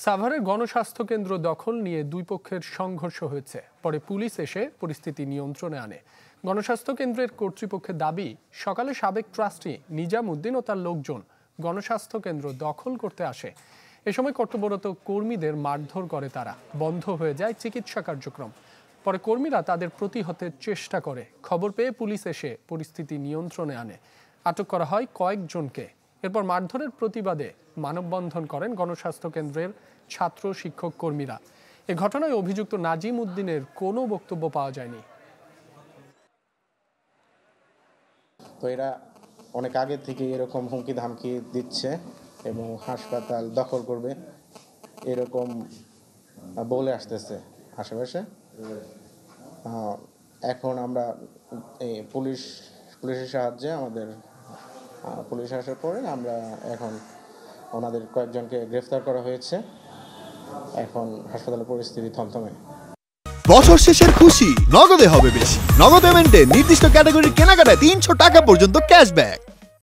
সাভারের গণস্বাস্থ্য কেন্দ্র দখল নিয়ে দুই পক্ষের সংঘর্ষ হয়েছে। পরে পুলিশ এসে পরিস্থিতি নিয়ন্ত্রণে আনে। গণস্বাস্থ্য কেন্দ্রের কর্তৃপক্ষের দাবি, সকালে সাবেক ট্রাস্টি নিজামুদ্দিন ও তার লোকজন গণস্বাস্থ্য কেন্দ্র দখল করতে আসে। এ সময় কর্তব্যরত কর্মীদের মারধর করে তারা। বন্ধ হয়ে যায় চিকিৎসা কার্যক্রম। পরে কর্মীরা তাদের প্রতিহতের চেষ্টা করে। খবর পেয়ে পুলিশ এসে পরিস্থিতি নিয়ন্ত্রণে আনে। আটক করা হয় কয়েকজনকে। এরপর মারধরের প্রতিবাদে মানববন্ধন করেন গণস্বাস্থ্য কেন্দ্রের ছাত্র শিক্ষক কর্মীরা। এ ঘটনায় অভিযুক্ত নাজিম উদ্দিনের কোনো বক্তব্য পাওয়া যায়নি। তো এরা অনেক আগে থেকে এরকম হুমকি ধামকি দিচ্ছে এবং হাসপাতাল দখল করবে এরকম বলে আসতেছে আশেপাশে। এখন আমরা এই পুলিশের সাহায্যে পুলিশ আসার পরে আমরা এখন ওনাদের কয়েকজনকে গ্রেফতার করা হয়েছে। এখন হাসপাতালের পরিস্থিতি থমথমে। বছর শেষের খুশি নগদে হবে বেশি। নগদ পেমেন্টে নির্দিষ্ট ক্যাটাগরির কেনাকাটায় ৩০০ টাকা পর্যন্ত ক্যাশব্যাক।